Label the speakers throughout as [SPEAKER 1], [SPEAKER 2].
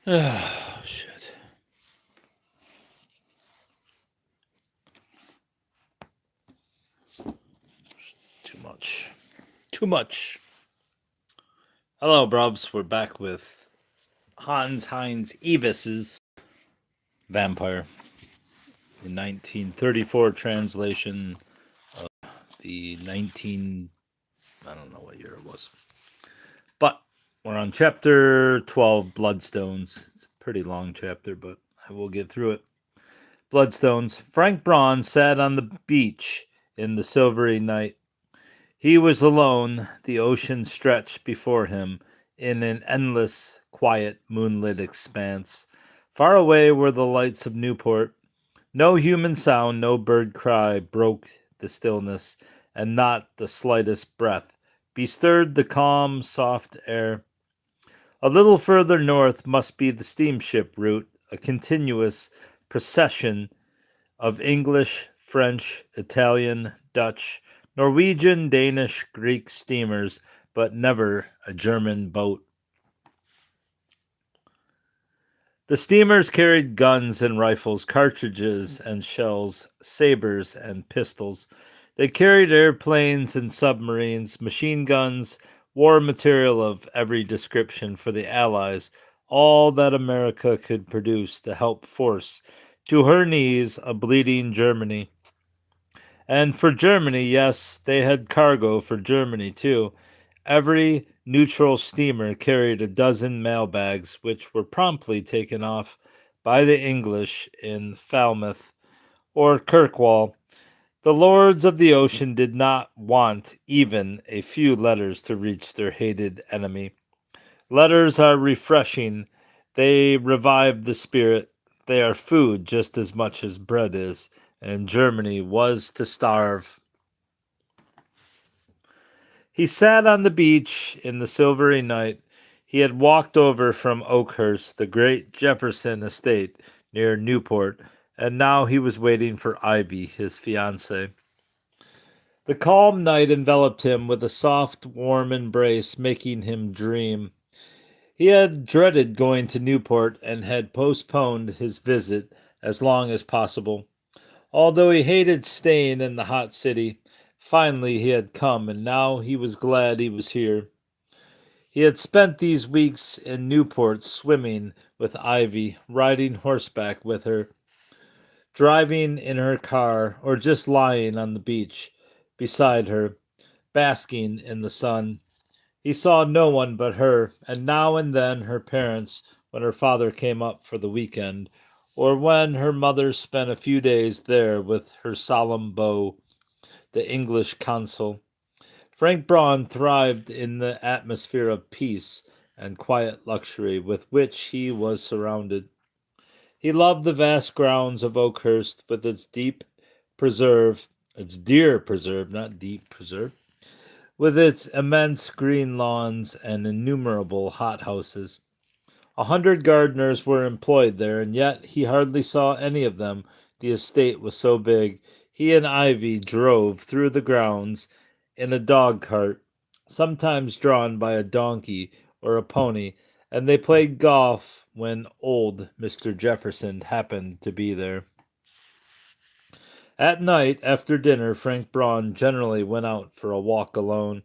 [SPEAKER 1] Oh, shit. Too much. Too much. Hello, bruvs. We're back with Heinz Evis's Vampire. The 1934 translation of the 19... I don't know what year it was. But we're on chapter 12, Bloodstones. It's a pretty long chapter, but I will get through it. Bloodstones. Frank Braun sat on the beach in the silvery night. He was alone. The ocean stretched before him in an endless, quiet, moonlit expanse. Far away were the lights of Newport. No human sound, no bird cry broke the stillness, and not the slightest breath bestirred the calm, soft air. A little further north must be the steamship route, a continuous procession of English, French, Italian, Dutch, Norwegian, Danish, Greek steamers, but never a German boat. The steamers carried guns and rifles, cartridges and shells, sabers and pistols. They carried airplanes and submarines, machine guns, war material of every description for the Allies, all that America could produce to help force to her knees a bleeding Germany. And for Germany, yes, they had cargo for Germany too. Every neutral steamer carried a dozen mailbags, which were promptly taken off by the English in Falmouth or Kirkwall. The lords of the ocean did not want even a few letters to reach their hated enemy. Letters are refreshing, they revive the spirit, they are food just as much as bread is, and Germany was to starve. He sat on the beach in the silvery night. He had walked over from Oakhurst, the great Jefferson estate near Newport, and now he was waiting for Ivy, his fiancée. The calm night enveloped him with a soft, warm embrace, making him dream. He had dreaded going to Newport and had postponed his visit as long as possible. Although he hated staying in the hot city, finally he had come, and now he was glad he was here. He had spent these weeks in Newport swimming with Ivy, riding horseback with her, driving in her car, or just lying on the beach beside her, basking in the sun. He saw no one but her, and now and then her parents when her father came up for the weekend, or when her mother spent a few days there with her solemn beau, the English consul. Frank Braun thrived in the atmosphere of peace and quiet luxury with which he was surrounded. He loved the vast grounds of Oakhurst with its deer preserve, not deep preserve, with its immense green lawns and innumerable hothouses. 100 gardeners were employed there, and yet he hardly saw any of them. The estate was so big. He and Ivy drove through the grounds in a dog cart, sometimes drawn by a donkey or a pony, and they played golf when old Mr. Jefferson happened to be there. At night, after dinner, Frank Braun generally went out for a walk alone.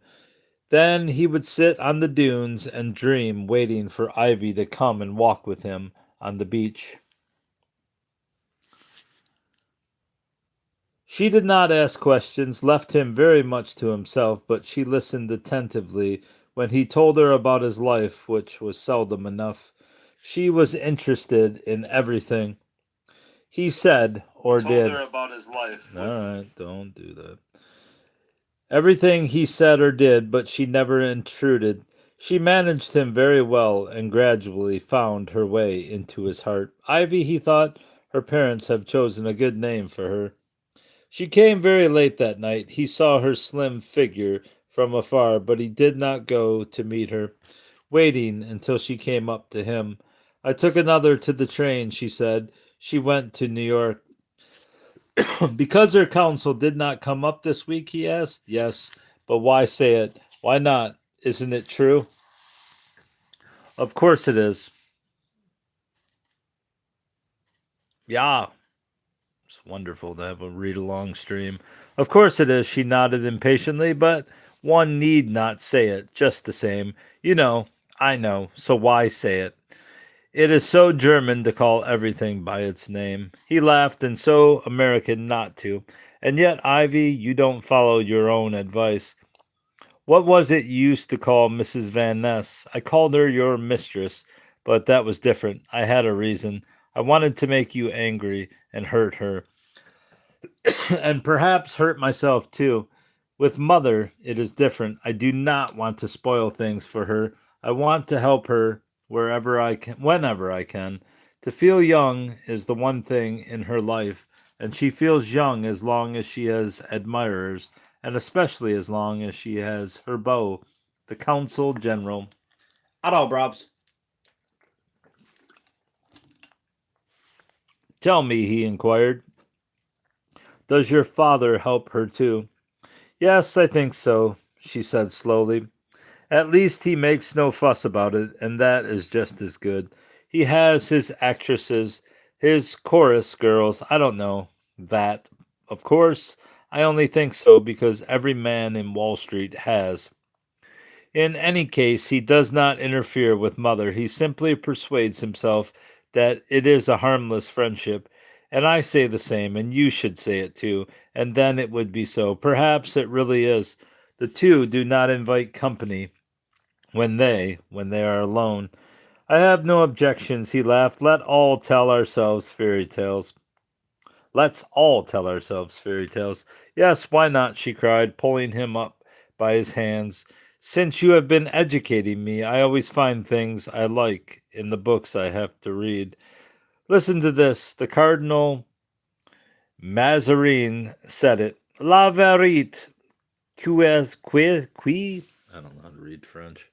[SPEAKER 1] Then he would sit on the dunes and dream, waiting for Ivy to come and walk with him on the beach. She did not ask questions, left him very much to himself, but she listened attentively when he told her about his life, which was seldom enough. She was interested in everything he said or did. Told her about his life. All right, don't do that. Everything he said or did, but she never intruded. She managed him very well and gradually found her way into his heart. Ivy, he thought, her parents have chosen a good name for her. She came very late that night. He saw her slim figure from afar, but he did not go to meet her, waiting until she came up to him. I took another to the train, she said. She went to New York. Because her counsel did not come up this week, he asked. Yes, but why say it? Why not? Isn't it true? Of course it is. Yeah, it's wonderful to have a read along stream. Of course it is, she nodded impatiently, but one need not say it just the same. You know, I know, so why say it? It is so German to call everything by its name. He laughed, and so American not to. And yet, Ivy, you don't follow your own advice. What was it you used to call Mrs. Van Ness? I called her your mistress, but that was different. I had a reason. I wanted to make you angry and hurt her, and perhaps hurt myself too. With mother, it is different. I do not want to spoil things for her. I want to help her wherever I can, whenever I can. To feel young is the one thing in her life, and she feels young as long as she has admirers, and especially as long as she has her beau, the consul general. Hello, Brobs. Tell me, he inquired, does your father help her too? Yes, I think so, she said slowly. At least he makes no fuss about it, and that is just as good. He has his actresses, his chorus girls. I don't know that. Of course, I only think so because every man in Wall Street has. In any case, he does not interfere with Mother. He simply persuades himself that it is a harmless friendship. And I say the same, and you should say it too, and then it would be so. Perhaps it really is. The two do not invite company when they are alone. I have no objections, he laughed. Let all tell ourselves fairy tales. Let's all tell ourselves fairy tales. Yes, why not? She cried, pulling him up by his hands. Since you have been educating me, I always find things I like in the books I have to read. Listen to this. The Cardinal Mazarin said it. La vérité, qui? I don't know how to read French.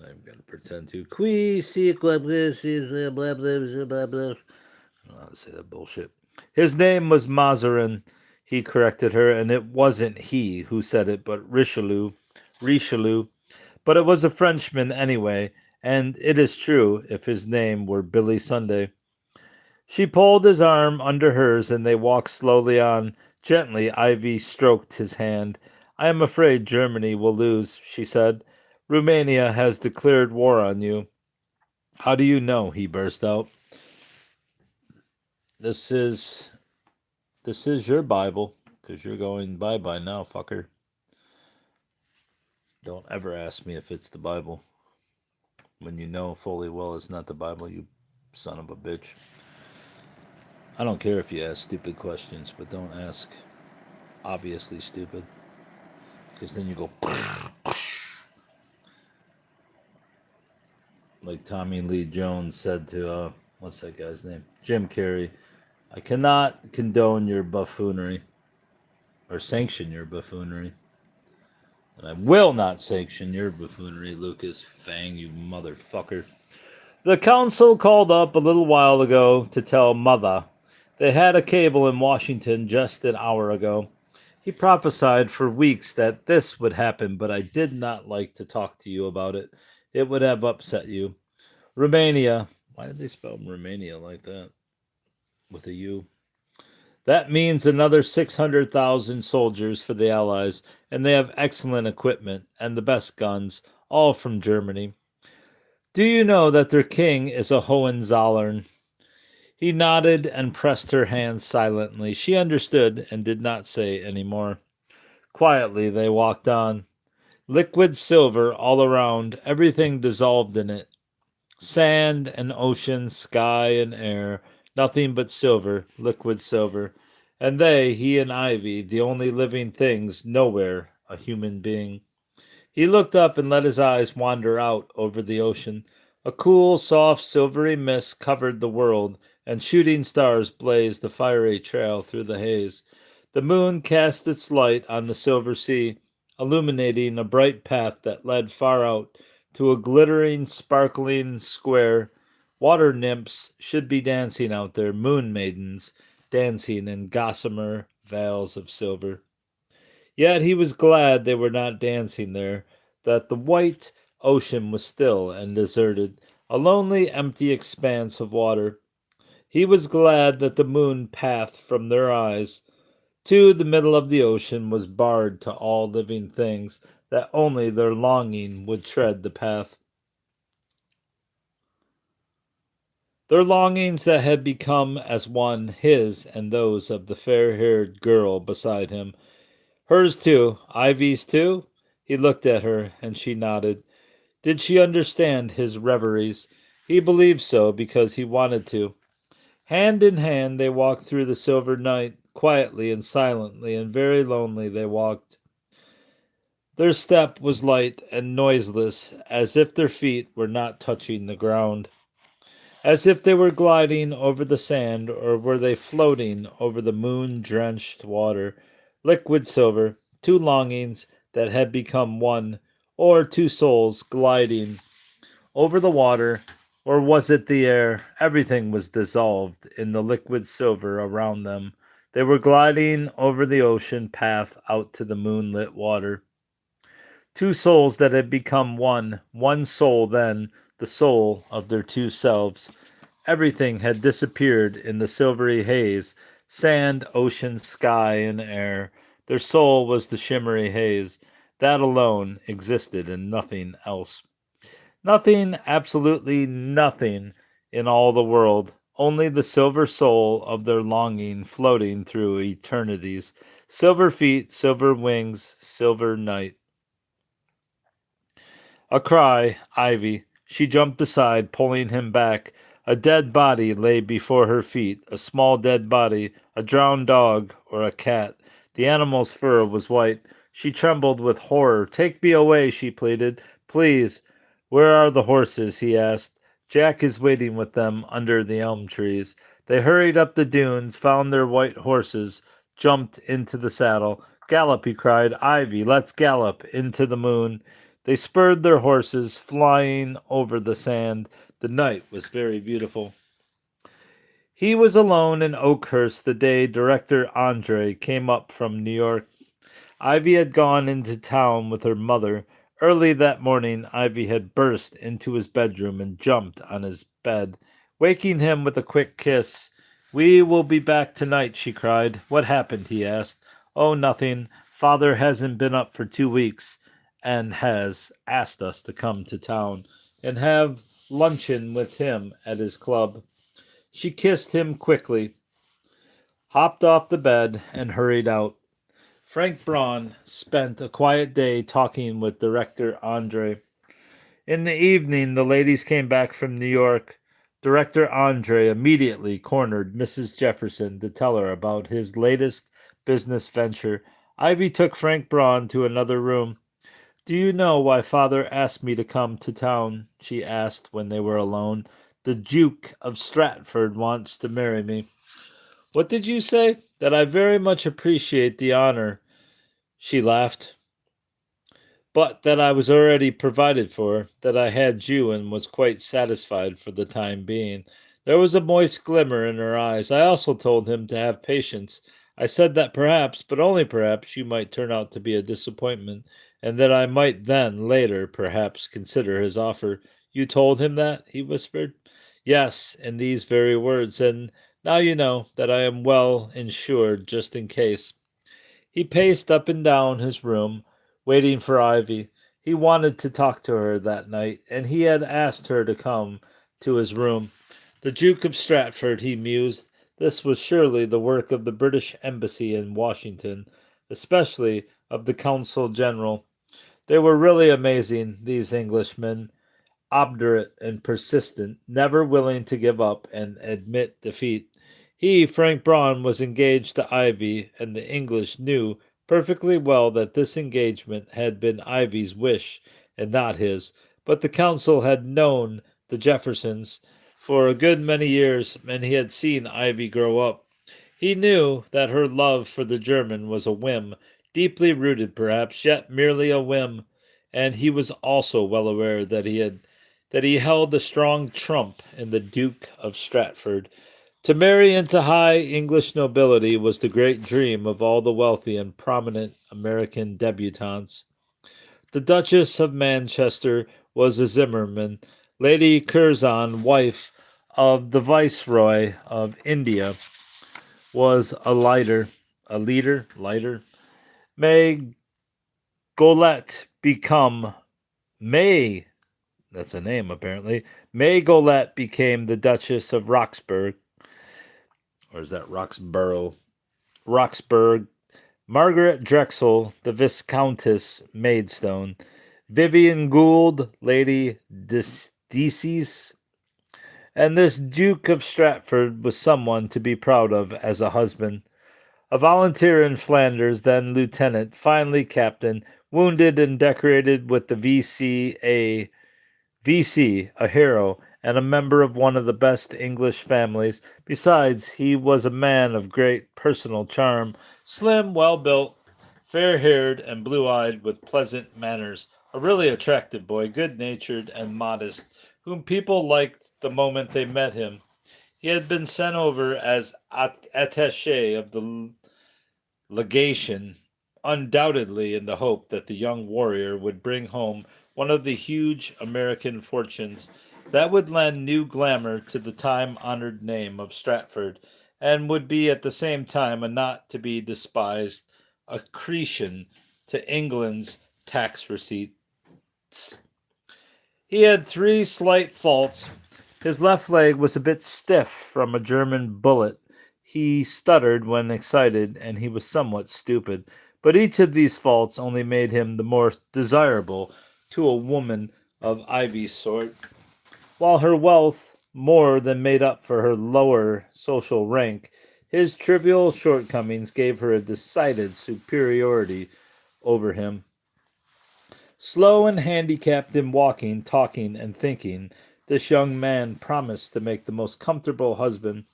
[SPEAKER 1] I'm gonna pretend to. Qui si blah blah blah blah blah. I don't know how to say that bullshit. His name was Mazarin, he corrected her, and it wasn't he who said it, but Richelieu. Richelieu. But it was a Frenchman anyway, and it is true if his name were Billy Sunday. She pulled his arm under hers, and they walked slowly on. Gently, Ivy stroked his hand. I am afraid Germany will lose, she said. Romania has declared war on you. How do you know? He burst out. This is this is your Bible, because you're going bye-bye now, fucker. Don't ever ask me if it's the Bible when you know fully well it's not the Bible, you son of a bitch. I don't care if you ask stupid questions, but don't ask obviously stupid, because then you go like Tommy Lee Jones said to what's that guy's name? Jim Carrey. I cannot condone your buffoonery or sanction your buffoonery. And I will not sanction your buffoonery, Lucas Fang, you motherfucker. The council called up a little while ago to tell Mother. They had a cable in Washington just an hour ago. He prophesied for weeks that this would happen, but I did not like to talk to you about it. It would have upset you. Romania. Why did they spell Romania like that? With a U. That means another 600,000 soldiers for the Allies, and they have excellent equipment and the best guns, all from Germany. Do you know that their king is a Hohenzollern? He nodded and pressed her hand silently. She understood and did not say any more. Quietly they walked on. Liquid silver all around, everything dissolved in it. Sand and ocean, sky and air, nothing but silver, liquid silver. And they, he and Ivy, the only living things, nowhere a human being. He looked up and let his eyes wander out over the ocean. A cool, soft, silvery mist covered the world, and shooting stars blazed a fiery trail through the haze. The moon cast its light on the silver sea, illuminating a bright path that led far out to a glittering, sparkling square. Water nymphs should be dancing out there, moon maidens dancing in gossamer veils of silver. Yet he was glad they were not dancing there, that the white ocean was still and deserted, a lonely, empty expanse of water. He was glad that the moon path from their eyes to the middle of the ocean was barred to all living things, that only their longing would tread the path. Their longings that had become as one, his and those of the fair-haired girl beside him. Hers too, Ivy's too? He looked at her, and she nodded. Did she understand his reveries? He believed so because he wanted to. Hand in hand they walked through the silver night. Quietly and silently and very lonely they walked. Their step was light and noiseless, as if their feet were not touching the ground. As if they were gliding over the sand, or were they floating over the moon-drenched water. Liquid silver, two longings that had become one, or two souls gliding over the water, or was it the air? Everything was dissolved in the liquid silver around them. They were gliding over the ocean path out to the moonlit water. Two souls that had become one soul then, the soul of their two selves. Everything had disappeared in the silvery haze, sand, ocean, sky, and air. Their soul was the shimmery haze. That alone existed and nothing else. Nothing, absolutely nothing in all the world. Only the silver soul of their longing floating through eternities. Silver feet, silver wings, silver night. A cry, Ivy. She jumped aside, pulling him back. A dead body lay before her feet, a small dead body, a drowned dog or a cat. The animal's fur was white. She trembled with horror. Take me away, she pleaded. Please. Where are the horses? He asked. Jack is waiting with them under the elm trees. They hurried up the dunes, found their white horses, jumped into the saddle. Gallop, he cried. Ivy, let's gallop into the moon. They spurred their horses, flying over the sand. The night was very beautiful. He was alone in Oakhurst the day Director Andre came up from New York. Ivy had gone into town with her mother. Early that morning, Ivy had burst into his bedroom and jumped on his bed, waking him with a quick kiss. We will be back tonight, she cried. What happened? He asked. Oh, nothing. Father hasn't been up for 2 weeks and has asked us to come to town and have luncheon with him at his club. She kissed him quickly, hopped off the bed, and hurried out. Frank Braun spent a quiet day talking with Director Andre. In the evening, the ladies came back from New York. Director Andre immediately cornered Mrs. Jefferson to tell her about his latest business venture. Ivy took Frank Braun to another room. Do you know why Father asked me to come to town? She asked when they were alone. The Duke of Stratford wants to marry me. What did you say? That I very much appreciate the honor. She laughed. But that I was already provided for, that I had you and was quite satisfied for the time being. There was a moist glimmer in her eyes. I also told him to have patience. I said that perhaps, but only perhaps, you might turn out to be a disappointment, and that I might then, later, perhaps, consider his offer. You told him that? He whispered. Yes, in these very words, and now you know that I am well insured just in case. He paced up and down his room, waiting for Ivy. He wanted to talk to her that night, and he had asked her to come to his room. The Duke of Stratford, he mused. This was surely the work of the British Embassy in Washington, especially of the Consul General. They were really amazing, these Englishmen, obdurate and persistent, never willing to give up and admit defeat. He, Frank Braun, was engaged to Ivy, and the English knew perfectly well that this engagement had been Ivy's wish and not his. But the council had known the Jeffersons for a good many years, and he had seen Ivy grow up. He knew that her love for the German was a whim, deeply rooted perhaps, yet merely a whim, and he was also well aware that he held a strong trump in the Duke of Stratford. To marry into high English nobility was the great dream of all the wealthy and prominent American debutantes. The Duchess of Manchester was a Zimmerman, Lady Curzon, wife of the Viceroy of India was a leader. May Golet become May, that's a name apparently. May Golet became the Duchess of Roxburgh, or is that Roxborough? Roxburgh. Margaret Drexel, the Viscountess Maidstone. Vivian Gould, Lady Decies. And this Duke of Stratford was someone to be proud of as a husband. A volunteer in Flanders, then lieutenant, finally captain, wounded and decorated with the VC, a hero, and a member of one of the best English families. Besides, he was a man of great personal charm, slim, well built, fair haired, and blue eyed, with pleasant manners. A really attractive boy, good natured and modest, whom people liked the moment they met him. He had been sent over as attache of the legation, undoubtedly in the hope that the young warrior would bring home one of the huge American fortunes that would lend new glamour to the time honored name of Stratford, and would be at the same time a not to be despised accretion to England's tax receipts. He had three slight faults. His left leg was a bit stiff from a German bullet. He stuttered when excited, and he was somewhat stupid. But each of these faults only made him the more desirable to a woman of Ivy's sort, while her wealth more than made up for her lower social rank. His trivial shortcomings gave her a decided superiority over him. Slow and handicapped in walking, talking, and thinking, this young man promised to make the most comfortable husband.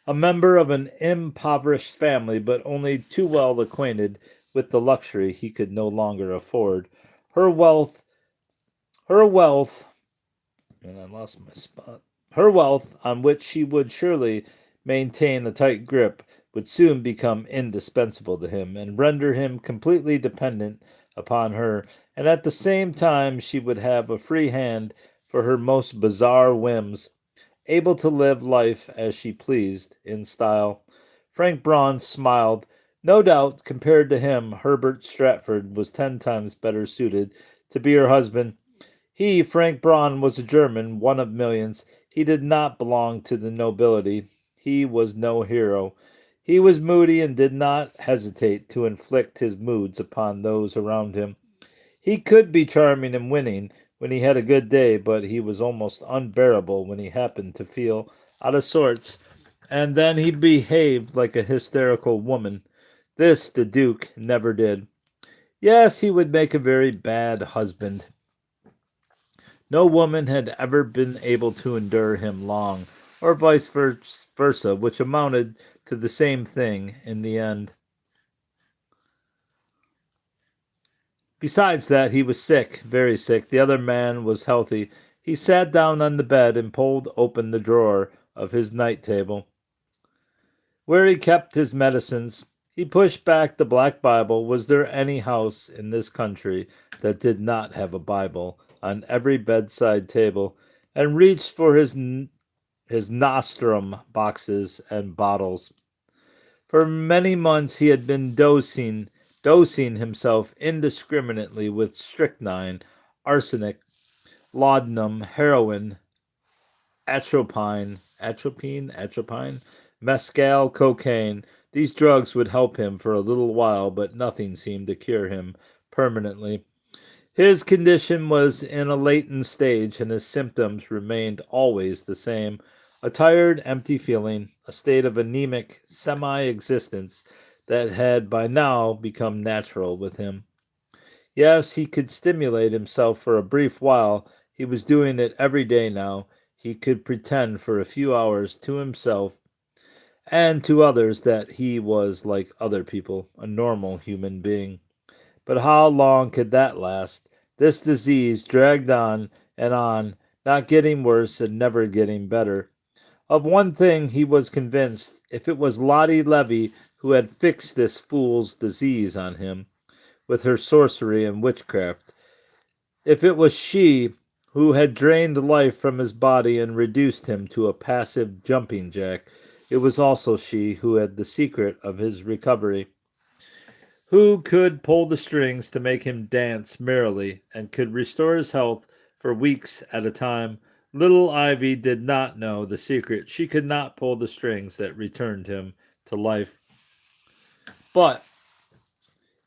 [SPEAKER 1] A member of an impoverished family, but only too well acquainted with the luxury he could no longer afford. Her wealth, her wealth, and I lost my spot. Her wealth, on which she would surely maintain a tight grip, would soon become indispensable to him and render him completely dependent upon her, and at the same time she would have a free hand for her most bizarre whims, able to live life as she pleased in style. Frank Braun smiled. No doubt, compared to him, Herbert Stratford was 10 times better suited to be her husband. He, Frank Braun, was a German, one of millions. He did not belong to the nobility. He was no hero. He was moody and did not hesitate to inflict his moods upon those around him. He could be charming and winning when he had a good day, but he was almost unbearable when he happened to feel out of sorts, and then he behaved like a hysterical woman. This the Duke never did. Yes, he would make a very bad husband. No woman had ever been able to endure him long, or vice versa, which amounted to the same thing in the end. Besides that, he was sick, very sick. The other man was healthy. He sat down on the bed and pulled open the drawer of his night table, where he kept his medicines. He pushed back the black Bible. Was there any house in this country that did not have a Bible on every bedside table, and reached for his nostrum boxes and bottles? For many months he had been dosing himself indiscriminately with strychnine, arsenic, laudanum, heroin, atropine, mescal, cocaine. These drugs would help him for a little while, but nothing seemed to cure him permanently. His condition was in a latent stage, and his symptoms remained always the same: a tired, empty feeling, a state of anemic semi-existence that had by now become natural with him. Yes, he could stimulate himself for a brief while. He was doing it every day now. He could pretend for a few hours to himself and to others that he was like other people, a normal human being. But how long could that last? This disease dragged on, not getting worse and never getting better. Of one thing he was convinced: if it was Lottie Levy who had fixed this fool's disease on him with her sorcery and witchcraft, if it was she who had drained the life from his body and reduced him to a passive jumping jack. It was also she who had the secret of his recovery, who could pull the strings to make him dance merrily and could restore his health for weeks at a time. Little Ivy did not know the secret. She could not pull the strings that returned him to life. But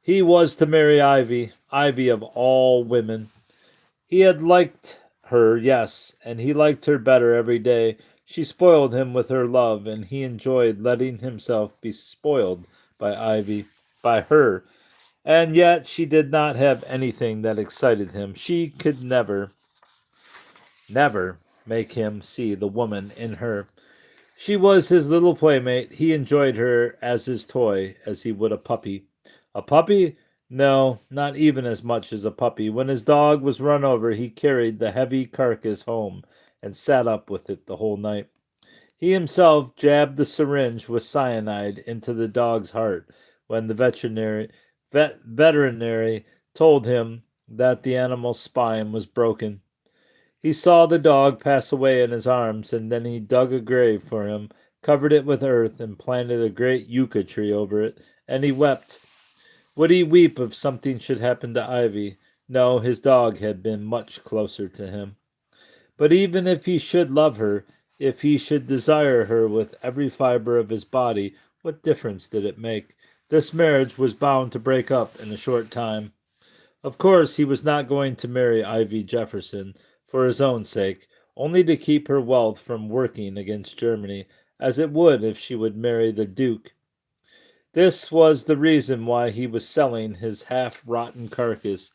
[SPEAKER 1] he was to marry Ivy, Ivy of all women. He had liked her, yes, and he liked her better every day. She spoiled him with her love, and he enjoyed letting himself be spoiled by Ivy, by her. And yet she did not have anything that excited him. She could never make him see the woman in her. She was his little playmate. He enjoyed her as his toy, as he would a puppy. A puppy? No, not even as much as a puppy. When his dog was run over, he carried the heavy carcass home and sat up with it the whole night. He himself jabbed the syringe with cyanide into the dog's heart when the veterinary told him that the animal's spine was broken. He saw the dog pass away in his arms, and then he dug a grave for him, covered it with earth, and planted a great yucca tree over it, and he wept. Would he weep if something should happen to Ivy? No, his dog had been much closer to him. But even if he should love her, if he should desire her with every fiber of his body, what difference did it make? This marriage was bound to break up in a short time. Of course, he was not going to marry Ivy Jefferson for his own sake, only to keep her wealth from working against Germany, as it would if she would marry the Duke. This was the reason why he was selling his half-rotten carcass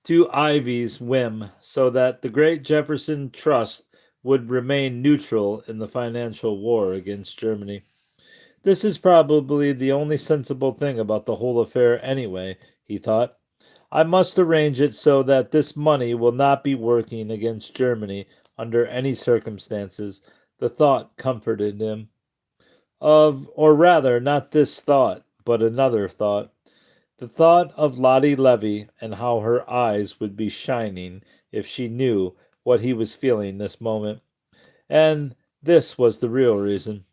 [SPEAKER 1] to Ivy's whim, so that the great Jefferson Trust would remain neutral in the financial war against Germany. This is probably the only sensible thing about the whole affair anyway, he thought. I must arrange it so that this money will not be working against Germany under any circumstances. The thought comforted him. Or rather, not this thought, but another thought. The thought of Lottie Levy and how her eyes would be shining if she knew what he was feeling this moment. And this was the real reason.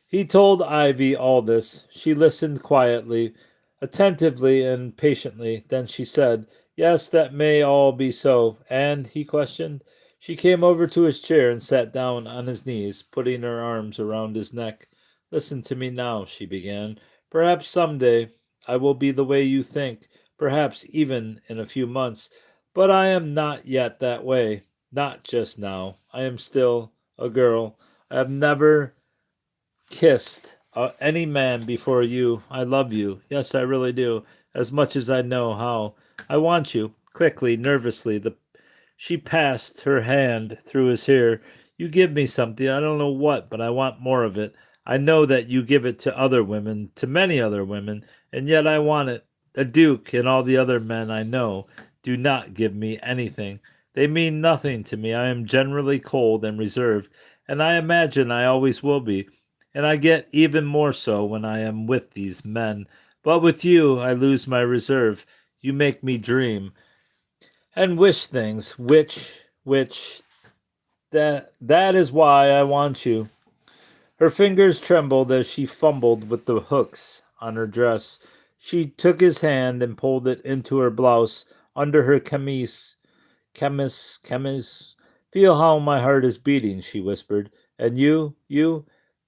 [SPEAKER 1] He told Ivy all this. She listened quietly, attentively, and patiently. Then she said, "Yes, that may all be so." And, he questioned. She came over to his chair and sat down on his knees, putting her arms around his neck. "Listen to me now," she began. "Perhaps some day I will be the way you think, perhaps even in a few months. But I am not yet that way. Not just now. I am still a girl. I have never kissed any man before you. I love you. Yes, I really do. As much as I know how. I want you." Quickly, nervously, she passed her hand through his hair. "You give me something. I don't know what, but I want more of it. I know that you give it to other women, to many other women, and yet I want it. The Duke and all the other men I know do not give me anything. They mean nothing to me. I am generally cold and reserved, and I imagine I always will be. And I get even more so when I am with these men. But with you, I lose my reserve. You make me dream and wish things, which, that is why I want you." Her fingers trembled as she fumbled with the hooks on her dress. She took his hand and pulled it into her blouse under her chemise. Chemise. "Feel how my heart is beating," she whispered. "And you,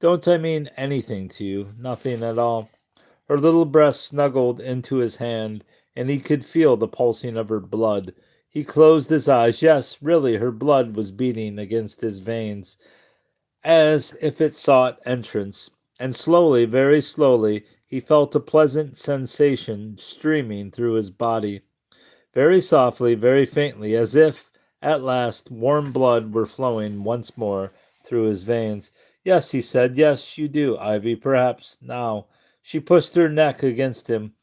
[SPEAKER 1] don't I mean anything to you? Nothing at all." Her little breast snuggled into his hand, and he could feel the pulsing of her blood. He closed his eyes. Yes, really, her blood was beating against his veins, as if it sought entrance. And slowly, very slowly, he felt a pleasant sensation streaming through his body. Very softly, very faintly, as if, at last, warm blood were flowing once more through his veins. "Yes," he said. "Yes, you do, Ivy, perhaps now." She pushed her neck against him,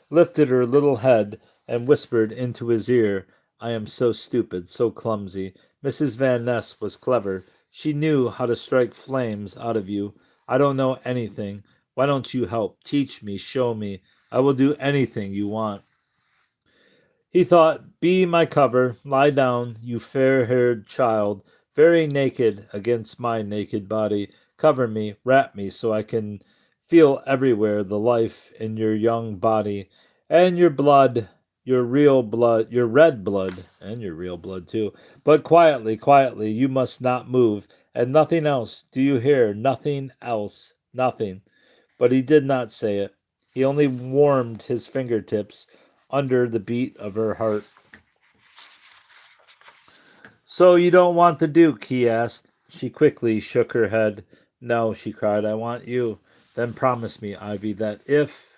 [SPEAKER 1] lifted her little head, and whispered into his ear, "I am so stupid, so clumsy. Mrs. Van Ness was clever. She knew how to strike flames out of you. I don't know anything. Why don't you help? Teach me, show me. I will do anything you want." He thought, "Be my cover, lie down, you fair-haired child, very naked against my naked body. Cover me, wrap me, so I can feel everywhere the life in your young body, and your blood, your real blood, your red blood, and your real blood too. But quietly, quietly, you must not move, and nothing else. Do you hear? Nothing else. Nothing." But he did not say it. He only warmed his fingertips under the beat of her heart. "So you don't want the Duke?" he asked. She quickly shook her head. "No," she cried, "I want you." "Then promise me, Ivy, that if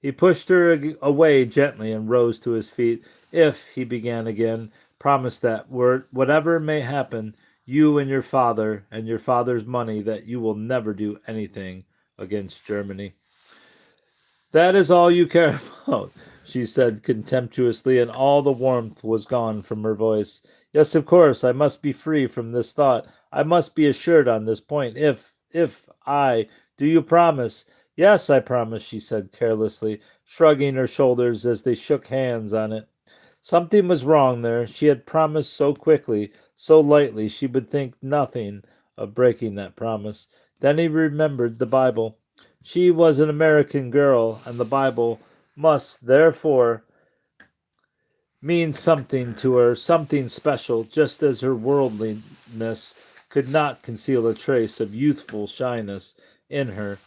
[SPEAKER 1] he pushed her away gently and rose to his feet. "If," he began again, "promise that whatever may happen, you and your father's money, that you will never do anything against Germany." "That is all you care about," she said contemptuously, and all the warmth was gone from her voice. "Yes, of course, I must be free from this thought. I must be assured on this point. Do you promise?" "Yes, I promise," she said carelessly, shrugging her shoulders as they shook hands on it. Something was wrong there. She had promised so quickly, so lightly, she would think nothing of breaking that promise. Then he remembered the Bible. She was an American girl, and the Bible must, therefore, mean something to her, something special, just as her worldliness could not conceal a trace of youthful shyness in her.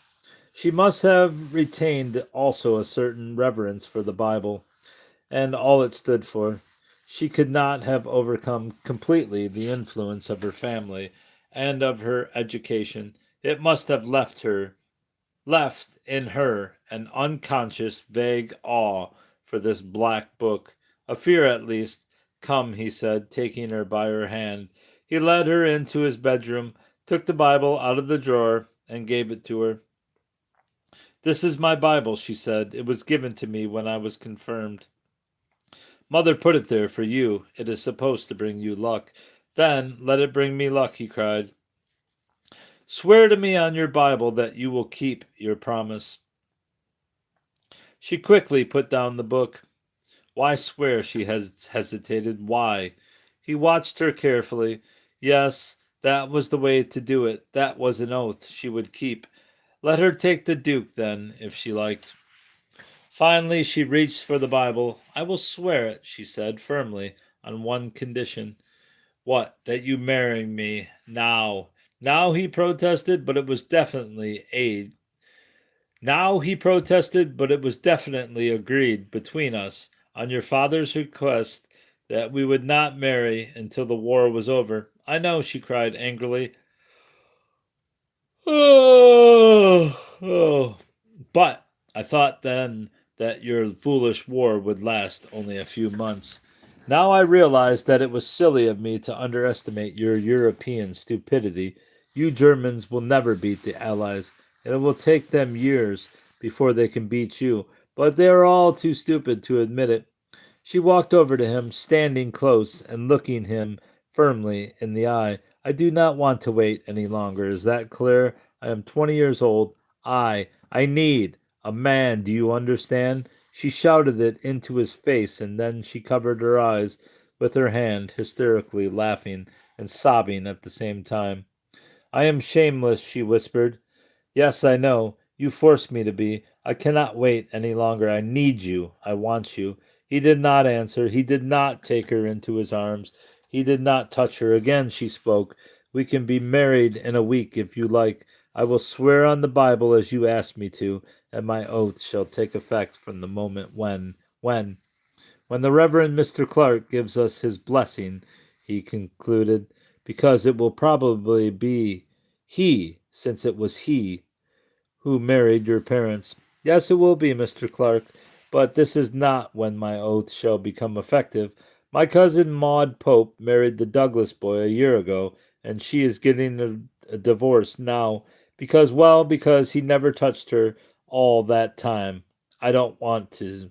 [SPEAKER 1] She must have retained also a certain reverence for the Bible and all it stood for. She could not have overcome completely the influence of her family and of her education. It must have left in her an unconscious, vague awe for this black book, a fear at least. "Come," he said, taking her by her hand. He led her into his bedroom, took the Bible out of the drawer, and gave it to her. "This is my Bible," she said. "It was given to me when I was confirmed. Mother put it there for you. It is supposed to bring you luck." "Then let it bring me luck," he cried. "Swear to me on your Bible that you will keep your promise." She quickly put down the book. "Why swear?" she hesitated. "Why?" He watched her carefully. Yes, that was the way to do it. That was an oath she would keep. Let her take the Duke, then, if she liked. Finally, she reached for the Bible. "I will swear it," she said firmly, "on one condition." "What? That you marry me now." Now he protested, but it was definitely aid. Now he protested, but it was definitely agreed between us, on your father's request, that we would not marry until the war was over. "I know," she cried angrily. Oh. But I thought then that your foolish war would last only a few months. Now I realize that it was silly of me to underestimate your European stupidity. You Germans will never beat the Allies, and it will take them years before they can beat you. But they are all too stupid to admit it. She walked over to him, standing close and looking him firmly in the eye. "I do not want to wait any longer. Is that clear? I am 20 years old. I need a man. Do you understand?" She shouted it into his face, and then she covered her eyes with her hand, hysterically laughing and sobbing at the same time. "I am shameless," she whispered. "Yes, I know. You force me to be. I cannot wait any longer. I need you. I want you." He did not answer. He did not take her into his arms. He did not touch her. Again she spoke. "We can be married in a week if you like. I will swear on the Bible as you asked me to, and my oath shall take effect from the moment when the Reverend Mr. Clark gives us his blessing," he concluded, "because it will probably be he, since it was he who married your parents." "Yes, it will be, Mr. Clark, but this is not when my oath shall become effective. My cousin Maud Pope married the Douglas boy a year ago, and she is getting a divorce now because he never touched her all that time. I don't want to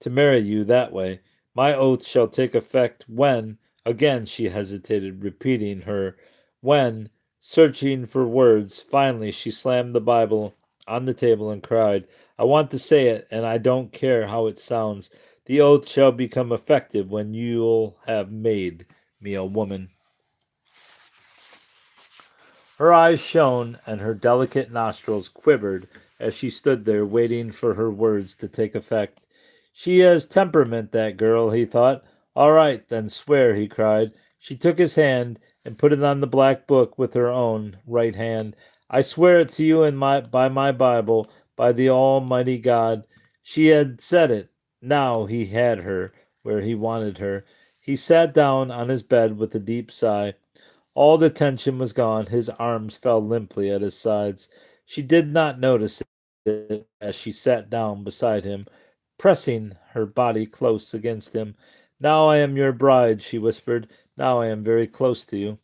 [SPEAKER 1] marry you that way. My oath shall take effect when," again she hesitated, repeating her when, searching for words. Finally she slammed the Bible on the table and cried, "I want to say it, and I don't care how it sounds. The oath shall become effective when you'll have made me a woman. Her eyes shone and her delicate nostrils quivered as she stood there waiting for her words to take effect. She has temperament, that girl, he thought. All right, then swear, he cried. She took his hand and put it on the black book with her own right hand. I swear it to you by my Bible, by the Almighty God. She had said it. Now he had her where he wanted her. He sat down on his bed with a deep sigh. All the tension was gone. His arms fell limply at his sides. She did not notice it as she sat down beside him, pressing her body close against him. Now I am your bride, she whispered. Now I am very close to you.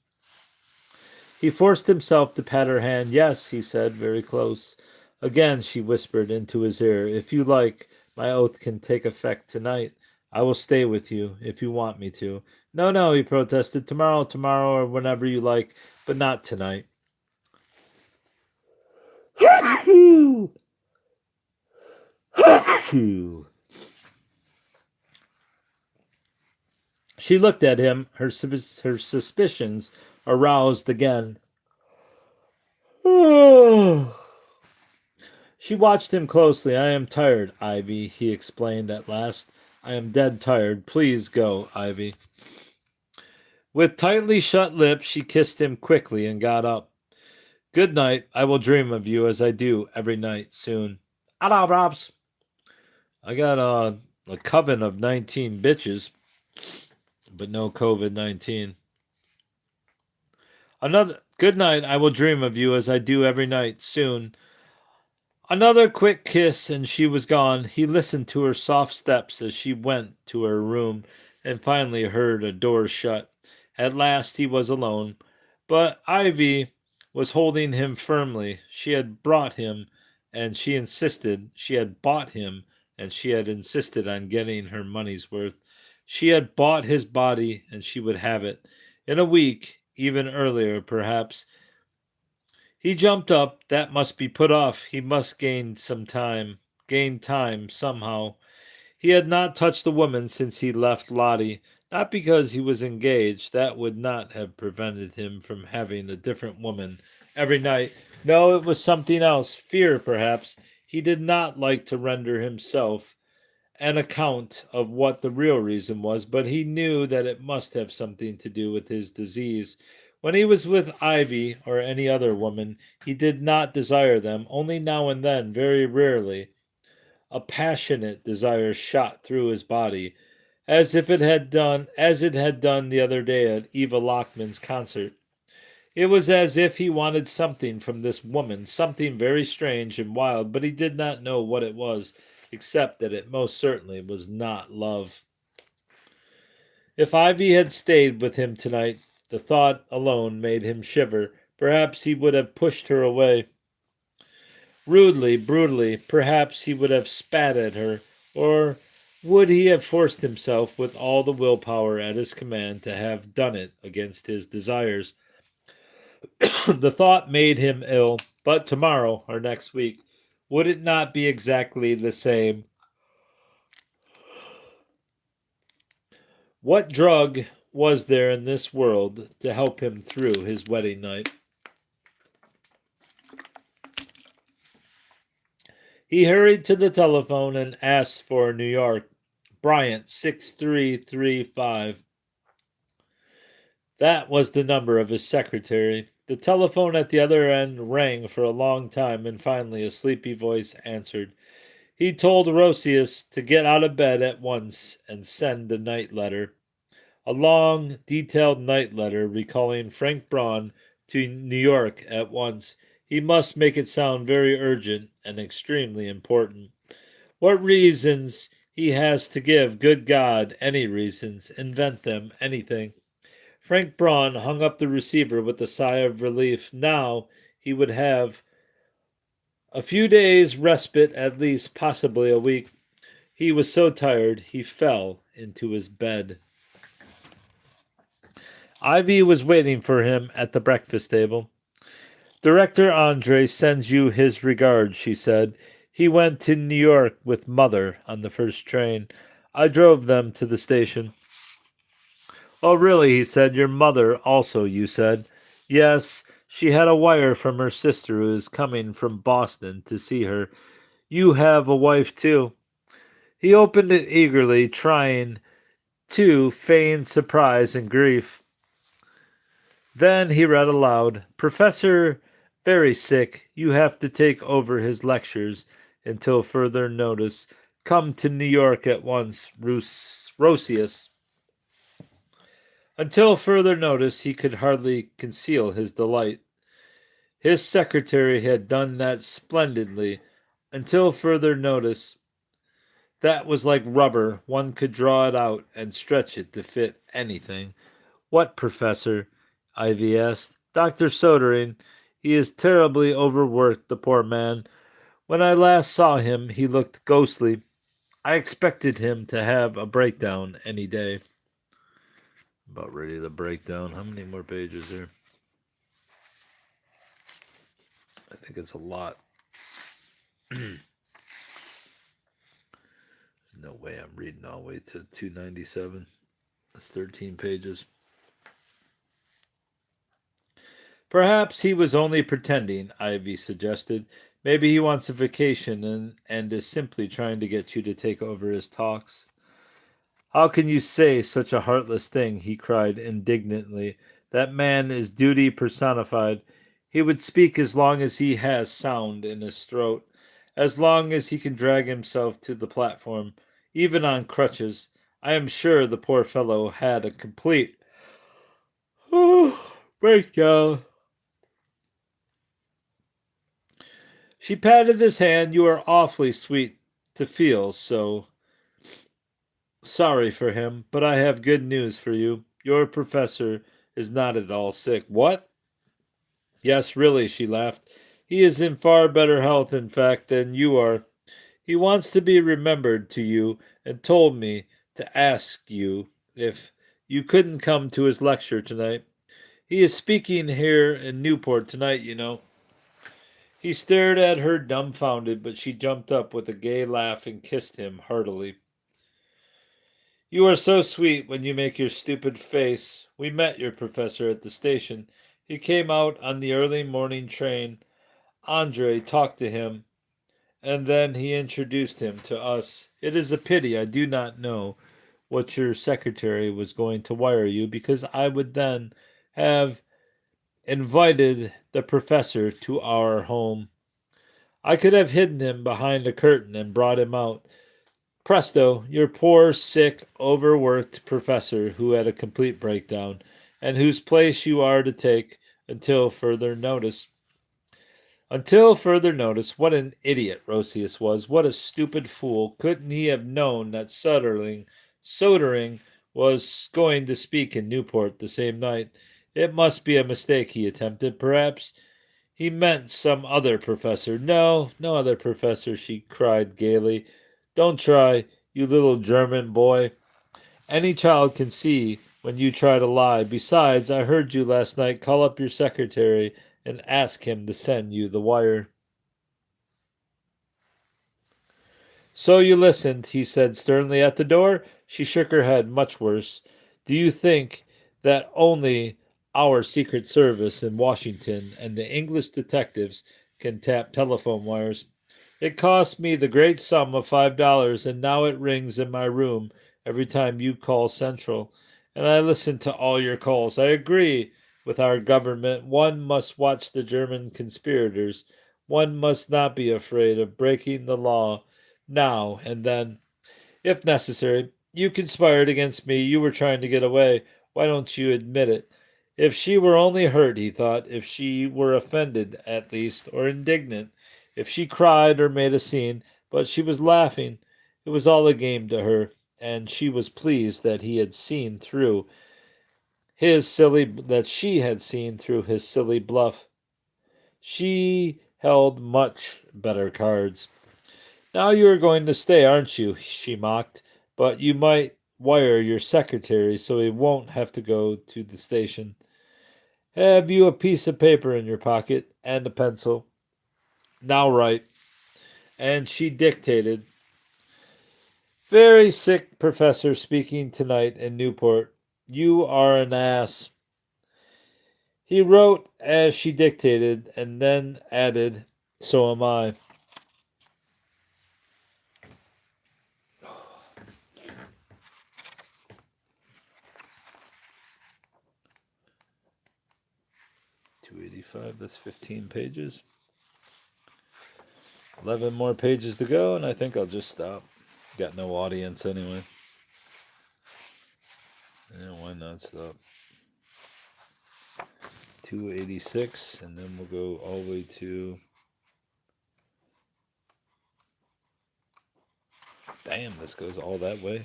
[SPEAKER 1] He forced himself to pat her hand. Yes, he said, very close. Again she whispered into his ear, if you like, my oath can take effect tonight. I will stay with you if you want me to. No, no, he protested. Tomorrow, or whenever you like, but not tonight. She looked at him, her suspicions aroused again. She watched him closely. I am tired, Ivy, he explained at last. I am dead tired. Please go, Ivy. With tightly shut lips, she kissed him quickly and got up. Good night. I will dream of you as I do every night soon. Adabras. I got a coven of 19 bitches, but no COVID-19. Another good night. I will dream of you as I do every night soon. Another quick kiss, and she was gone. He listened to her soft steps as she went to her room, and finally heard a door shut. At last he was alone, but Ivy was holding him firmly. She had brought him, and she insisted. She had bought him, and she had insisted on getting her money's worth. She had bought his body, and she would have it. In a week, even earlier, perhaps. He jumped up. That must be put off. He must gain time somehow. He had not touched a woman since he left Lottie, not because he was engaged. That would not have prevented him from having a different woman every night. No, it was something else. Fear, perhaps. He did not like to render himself an account of what the real reason was, but he knew that it must have something to do with his disease. When he was with Ivy or any other woman, he did not desire them. Only now and then, very rarely, a passionate desire shot through his body, as it had done the other day at Eva Lockman's concert. It was as if he wanted something from this woman, something very strange and wild, but he did not know what it was, except that it most certainly was not love. If Ivy had stayed with him tonight, the thought alone made him shiver. Perhaps he would have pushed her away. Rudely, brutally, perhaps he would have spat at her, or would he have forced himself with all the willpower at his command to have done it against his desires? The thought made him ill, but tomorrow or next week, would it not be exactly the same? What drug was there in this world to help him through his wedding night? He hurried to the telephone and asked for New York. Bryant 6335. That was the number of his secretary. The telephone at the other end rang for a long time, and finally a sleepy voice answered. He told Rosius to get out of bed at once and send a night letter. A long, detailed night letter recalling Frank Braun to New York at once. He must make it sound very urgent and extremely important. What reasons he has to give, good God, any reasons. Invent them, anything. Frank Braun hung up the receiver with a sigh of relief. Now he would have a few days' respite at least, possibly a week. He was so tired he fell into his bed. Ivy was waiting for him at the breakfast table. Director Andre sends you his regards, she said. He went to New York with Mother on the first train. I drove them to the station. Oh, really? He said. Your mother also, you said. Yes, she had a wire from her sister who is coming from Boston to see her. You have a wife, too. He opened it eagerly, trying to feign surprise and grief. Then he read aloud, Professor very sick. You have to take over his lectures until further notice. Come to New York at once, Rosius. Until further notice, he could hardly conceal his delight. His secretary had done that splendidly. Until further notice, that was like rubber. One could draw it out and stretch it to fit anything. What professor? Ivy asked. Dr. Soldering. He is terribly overworked, the poor man. When I last saw him, he looked ghostly. I expected him to have a breakdown any day. About ready to break down. How many more pages here? I think it's a lot. No way I'm reading all the way to 297. That's 13 pages. Perhaps he was only pretending, Ivy suggested. Maybe he wants a vacation and is simply trying to get you to take over his talks. How can you say such a heartless thing? He cried indignantly. That man is duty personified. He would speak as long as he has sound in his throat, as long as he can drag himself to the platform, even on crutches. I am sure the poor fellow had a complete breakdown. She patted his hand. You are awfully sweet to feel so sorry for him, but I have good news for you. Your professor is not at all sick. What? Yes, really, she laughed. He is in far better health, in fact, than you are. He wants to be remembered to you and told me to ask you if you couldn't come to his lecture tonight. He is speaking here in Newport tonight, you know. He stared at her dumbfounded, but she jumped up with a gay laugh and kissed him heartily. You are so sweet when you make your stupid face. We met your professor at the station. He came out on the early morning train. Andre talked to him, and then he introduced him to us. It is a pity I do not know what your secretary was going to wire you, because I would then have invited the professor to our home. I could have hidden him behind a curtain and brought him out. Presto, your poor, sick, overworked professor who had a complete breakdown, and whose place you are to take until further notice. Until further notice, what an idiot Rosius was. What a stupid fool. Couldn't he have known that Soldering was going to speak in Newport the same night? It must be a mistake he attempted. Perhaps he meant some other professor. No, no other professor, she cried gaily. Don't try, you little German boy. Any child can see when you try to lie. Besides, I heard you last night. Call up your secretary and ask him to send you the wire. So you listened, he said sternly at the door. She shook her head. Much worse. Do you think that only our Secret Service in Washington and the English detectives can tap telephone wires? It cost me the great sum of $5, and now it rings in my room every time you call Central. And I listen to all your calls. I agree with our government. One must watch the German conspirators. One must not be afraid of breaking the law now and then, if necessary. You conspired against me. You were trying to get away. Why don't you admit it? If she were only hurt, he thought, if she were offended, at least, or indignant, if she cried or made a scene, but she was laughing. It was all a game to her, and she was pleased that he had seen through she had seen through his silly bluff. She held much better cards. Now you are going to stay, aren't you? She mocked. But you might wire your secretary so he won't have to go to the station. Have you a piece of paper in your pocket and a pencil? Now write. And she dictated. Very sick professor speaking tonight in Newport. You are an ass. He wrote as she dictated and then added, so am I. $285, that's 15 pages. 11 more pages to go, and I think I'll just stop. Got no audience anyway. Yeah, why not stop? 286, and then we'll go all the way to... Damn, this goes all that way.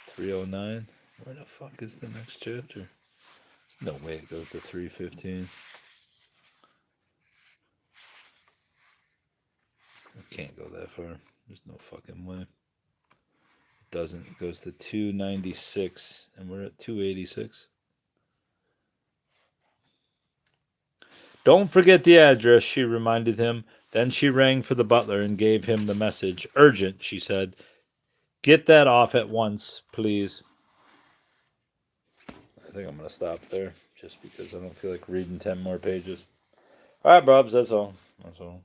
[SPEAKER 1] 309. Where the fuck is the next chapter? No way it goes to 315. I can't go that far. There's no fucking way. It doesn't. It goes to 296, and we're at 286. Don't forget the address, she reminded him. Then she rang for the butler and gave him the message. Urgent, she said. Get that off at once, please. I think I'm going to stop there just because I don't feel like reading 10 more pages. All right, Brubs, that's all. That's all.